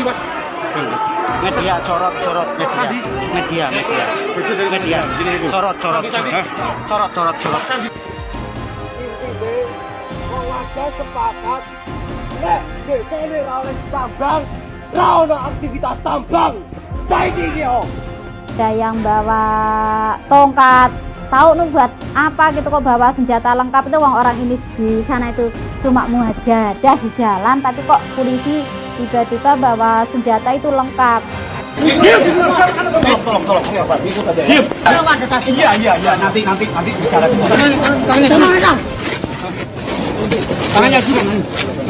Mas? Media sorot media sorot Warga sepakat desa ini oleh tambang, rawon aktivitas tambang. Ada yang bawa tongkat, tahu nih buat apa gitu kok bawa senjata lengkap itu orang ini di sana itu cuma muhajadah di jalan, tapi kok polisi tiba-tiba bawa senjata itu lengkap. Tolong ini apa? Ikut aja. Diam. Iya, nanti bicara di sana. Tangannya juga.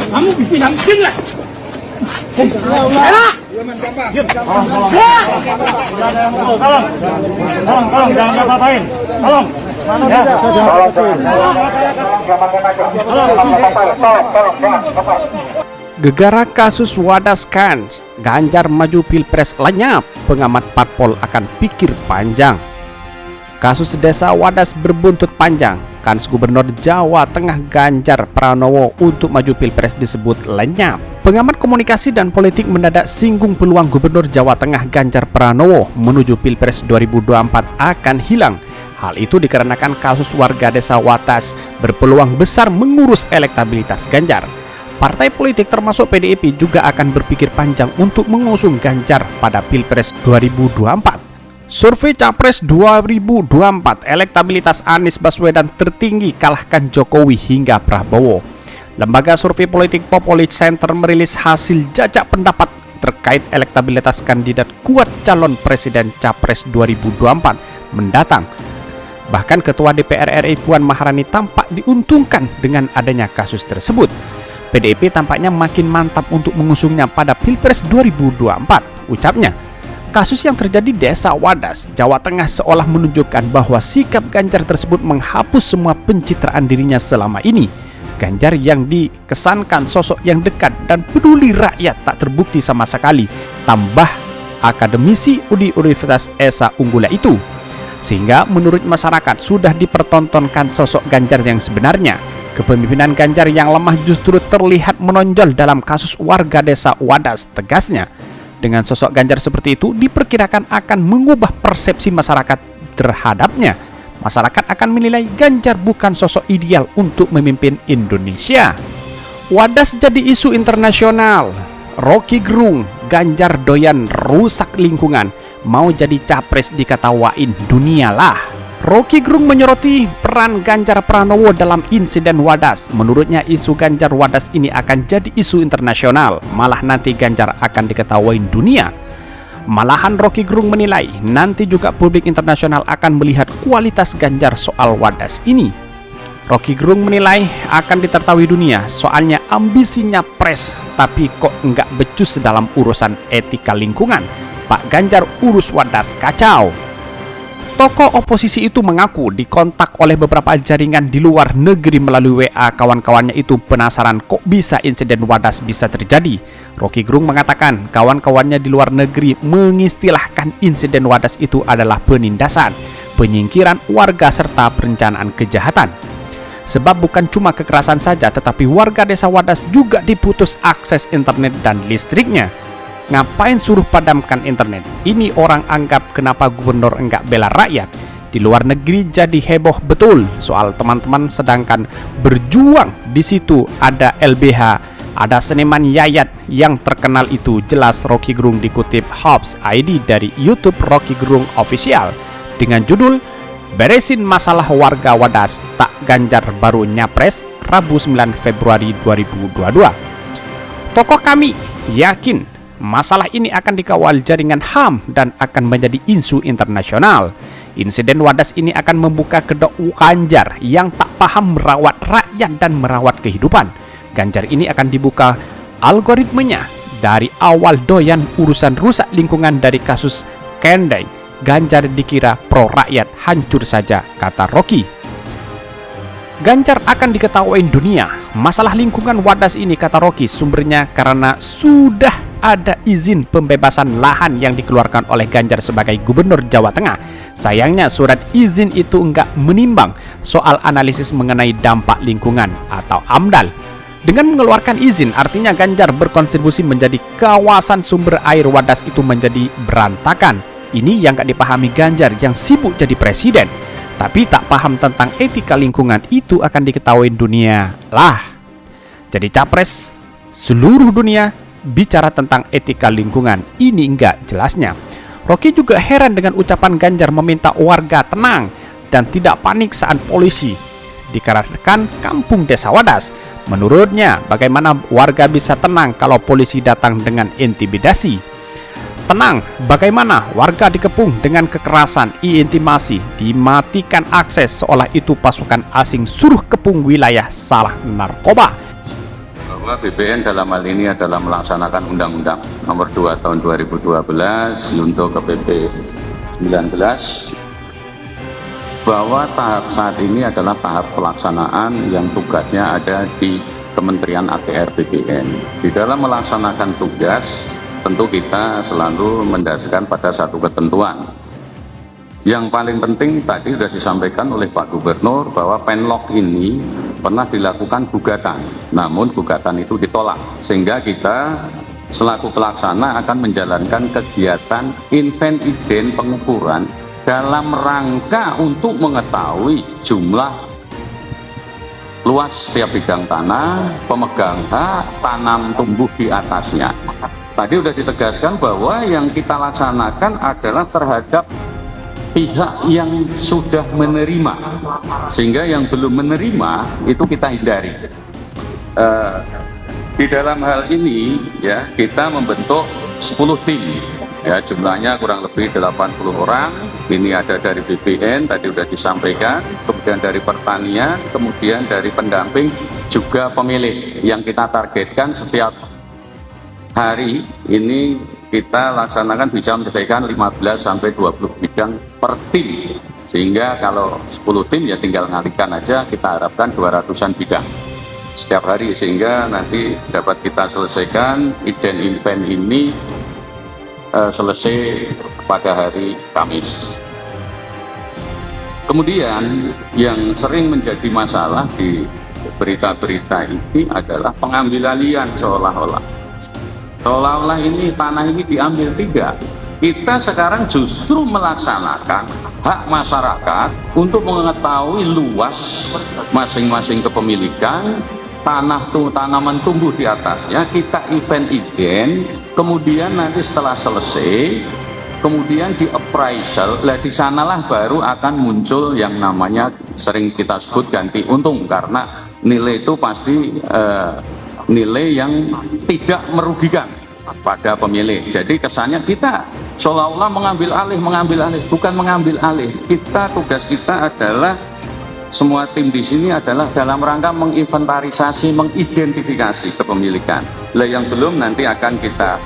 Kamu bisa diam lah. Tolong, jangan apa-apain. Tolong. Gegara kasus Wadas Kans, Ganjar maju Pilpres lenyap, pengamat parpol akan pikir panjang. Kasus desa Wadas berbuntut panjang, Kans Gubernur Jawa Tengah Ganjar Pranowo untuk maju Pilpres disebut lenyap. Pengamat komunikasi dan politik mendadak singgung peluang Gubernur Jawa Tengah Ganjar Pranowo menuju Pilpres 2024 akan hilang. Hal itu dikarenakan kasus warga desa Wadas berpeluang besar mengurus elektabilitas Ganjar. Partai politik termasuk PDIP juga akan berpikir panjang untuk mengusung Ganjar pada Pilpres 2024. Survei Capres 2024, elektabilitas Anies Baswedan tertinggi kalahkan Jokowi hingga Prabowo. Lembaga survei politik Populi Center merilis hasil jajak pendapat terkait elektabilitas kandidat kuat calon presiden Capres 2024 mendatang. Bahkan Ketua DPR RI Puan Maharani tampak diuntungkan dengan adanya kasus tersebut. PDIP tampaknya makin mantap untuk mengusungnya pada Pilpres 2024, ucapnya. Kasus yang terjadi di desa Wadas, Jawa Tengah seolah menunjukkan bahwa sikap Ganjar tersebut menghapus semua pencitraan dirinya selama ini. Ganjar yang dikesankan sosok yang dekat dan peduli rakyat tak terbukti sama sekali, tambah akademisi di Universitas Esa Unggul itu. Sehingga menurut masyarakat sudah dipertontonkan sosok Ganjar yang sebenarnya. Kepemimpinan Ganjar yang lemah justru terlihat menonjol dalam kasus warga desa Wadas, tegasnya. Dengan sosok Ganjar seperti itu diperkirakan akan mengubah persepsi masyarakat terhadapnya. Masyarakat akan menilai Ganjar bukan sosok ideal untuk memimpin Indonesia. Wadas jadi isu internasional. Rocky Gerung, Ganjar doyan rusak lingkungan, mau jadi capres diketawain dunia lah. Rocky Gerung menyoroti peran Ganjar Pranowo dalam insiden Wadas. Menurutnya isu Ganjar Wadas ini akan jadi isu internasional, malah nanti Ganjar akan diketawain dunia. Malahan Rocky Gerung menilai nanti juga publik internasional akan melihat kualitas Ganjar soal Wadas ini. Rocky Gerung menilai akan ditertawain dunia soalnya ambisinya pres, tapi kok nggak becus dalam urusan etika lingkungan. Pak Ganjar urus Wadas kacau. Tokoh oposisi itu mengaku dikontak oleh beberapa jaringan di luar negeri melalui WA kawan-kawannya itu penasaran kok bisa insiden Wadas bisa terjadi. Rocky Gerung mengatakan kawan-kawannya di luar negeri mengistilahkan insiden Wadas itu adalah penindasan, penyingkiran warga serta perencanaan kejahatan. Sebab bukan cuma kekerasan saja tetapi warga desa Wadas juga diputus akses internet dan listriknya. Ngapain suruh padamkan internet? Ini orang anggap kenapa gubernur enggak bela rakyat. Di luar negeri jadi heboh betul soal teman-teman sedangkan berjuang di situ ada LBH, ada seniman Yayat yang terkenal itu. Jelas Rocky Gerung dikutip Hobbs ID dari YouTube Rocky Gerung Official dengan judul Beresin Masalah Warga Wadas, Tak Ganjar Baru Nyapres, Rabu 9 Februari 2022. Tokoh kami yakin masalah ini akan dikawal jaringan HAM dan akan menjadi isu internasional. Insiden Wadas ini akan membuka kedok Ganjar yang tak paham merawat rakyat dan merawat kehidupan. Ganjar ini akan dibuka algoritmenya. Dari awal doyan urusan rusak lingkungan dari kasus Kendeng, Ganjar dikira pro rakyat, hancur saja, kata Rocky. Ganjar akan diketawain dunia. Masalah lingkungan Wadas ini, kata Rocky, sumbernya karena sudah ada izin pembebasan lahan yang dikeluarkan oleh Ganjar sebagai gubernur Jawa Tengah. Sayangnya surat izin itu enggak menimbang soal analisis mengenai dampak lingkungan atau AMDAL. Dengan mengeluarkan izin, artinya Ganjar berkontribusi menjadi kawasan sumber air Wadas itu menjadi berantakan. Ini yang gak dipahami Ganjar yang sibuk jadi presiden, tapi tak paham tentang etika lingkungan. Itu akan diketahui dunia lah. Jadi capres seluruh dunia bicara tentang etika lingkungan, ini enggak jelasnya. Rocky juga heran dengan ucapan Ganjar meminta warga tenang dan tidak panik saat polisi dikarenakan kampung desa Wadas. Menurutnya, bagaimana warga bisa tenang kalau polisi datang dengan intimidasi? Tenang, bagaimana warga dikepung dengan kekerasan, intimidasi, dimatikan akses seolah itu pasukan asing suruh kepung wilayah salah narkoba. Bahwa BPN dalam hal ini adalah melaksanakan Undang-Undang Nomor 2 Tahun 2012 untuk KPP 19, bahwa tahap saat ini adalah tahap pelaksanaan yang tugasnya ada di Kementerian ATR BPN. Di dalam melaksanakan tugas, tentu kita selalu mendasarkan pada satu ketentuan. Yang paling penting tadi sudah disampaikan oleh Pak Gubernur bahwa Penlok ini pernah dilakukan gugatan, namun gugatan itu ditolak, sehingga kita selaku pelaksana akan menjalankan kegiatan event pengukuran dalam rangka untuk mengetahui jumlah luas setiap bidang tanah, pemegang hak, tanam tumbuh di atasnya. Tadi sudah ditegaskan bahwa yang kita laksanakan adalah terhadap pihak yang sudah menerima, sehingga yang belum menerima itu kita hindari. Di dalam hal ini ya kita membentuk 10 tim. Ya, jumlahnya kurang lebih 80 orang. Ini ada dari BPN, tadi sudah disampaikan, kemudian dari pertanian, kemudian dari pendamping, juga pemilik. Yang kita targetkan setiap hari ini kita laksanakan bisa menyelesaikan 15 sampai 20 bidang per tim. Sehingga kalau 10 tim ya tinggal ngalihkan aja, kita harapkan 200-an bidang setiap hari, sehingga nanti dapat kita selesaikan event ini selesai pada hari Kamis. Kemudian yang sering menjadi masalah di berita-berita ini adalah pengambil alihan, seolah-olah ini tanah ini diambil. Tidak, kita sekarang justru melaksanakan hak masyarakat untuk mengetahui luas masing-masing kepemilikan tanah, tanaman tumbuh di atasnya. Kita event, kemudian nanti setelah selesai, kemudian di appraisal, di sanalah baru akan muncul yang namanya sering kita sebut ganti untung, karena nilai itu pasti nilai yang tidak merugikan pada pemilik. Jadi kesannya kita seolah-olah mengambil alih, bukan mengambil alih. Tugas kita adalah, semua tim di sini adalah dalam rangka menginventarisasi, mengidentifikasi kepemilikan. Yang belum nanti akan kita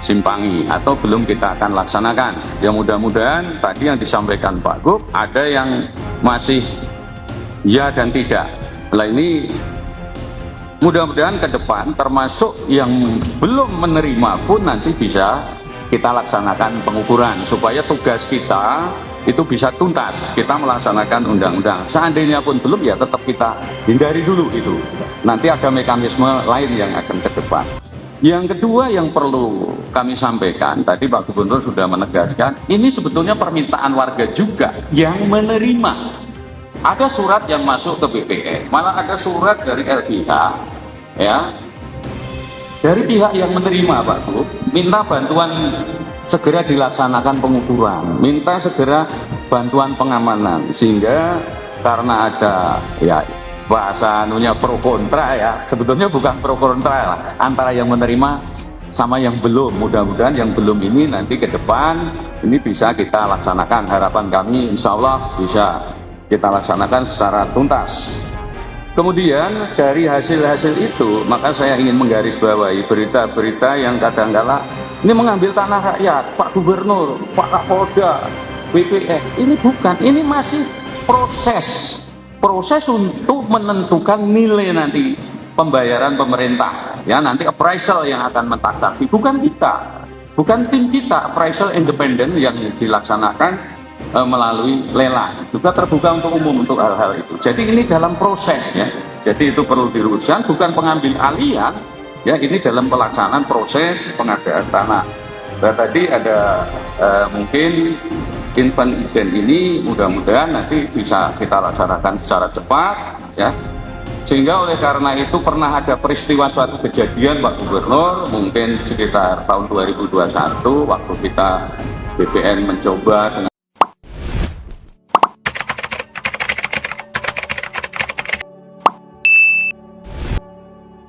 simpangi atau belum kita akan laksanakan. Ya mudah-mudahan tadi yang disampaikan Pak Gub, ada yang masih ya dan tidak. Ini mudah-mudahan ke depan termasuk yang belum menerima pun nanti bisa kita laksanakan pengukuran supaya tugas kita itu bisa tuntas, kita melaksanakan undang-undang. Seandainya pun belum, ya tetap kita hindari dulu itu. Nanti ada mekanisme lain yang akan ke depan. Yang kedua yang perlu kami sampaikan, tadi Pak Gubernur sudah menegaskan, ini sebetulnya permintaan warga juga yang menerima. Ada surat yang masuk ke BPN, malah ada surat dari LBH, ya, dari pihak yang menerima Pak Gub, minta bantuan segera dilaksanakan pengukuran, minta segera bantuan pengamanan, sehingga karena ada ya bahasa anunya pro kontra, ya sebetulnya bukan pro kontra lah, antara yang menerima sama yang belum. Mudah-mudahan yang belum ini nanti ke depan ini bisa kita laksanakan. Harapan kami insya Allah bisa kita laksanakan secara tuntas. Kemudian dari hasil-hasil itu, maka saya ingin menggarisbawahi berita-berita yang kadang-kala ini mengambil tanah rakyat, Pak Gubernur, Pak Kapolda, BPN. Ini bukan, ini masih proses untuk menentukan nilai nanti pembayaran pemerintah. Ya, nanti appraisal yang akan mentakati, bukan kita, bukan tim kita. Appraisal independen yang dilaksanakan melalui lelang, juga terbuka untuk umum untuk hal-hal itu. Jadi ini dalam prosesnya, Jadi itu perlu diluruskan, bukan pengambil alihan, ya ini dalam pelaksanaan proses pengadaan tanah. Nah, tadi ada mungkin event ini mudah-mudahan nanti bisa kita laksanakan secara cepat, ya. Sehingga oleh karena itu pernah ada peristiwa suatu kejadian Pak Gubernur, mungkin sekitar tahun 2021 waktu kita BPN mencoba dengan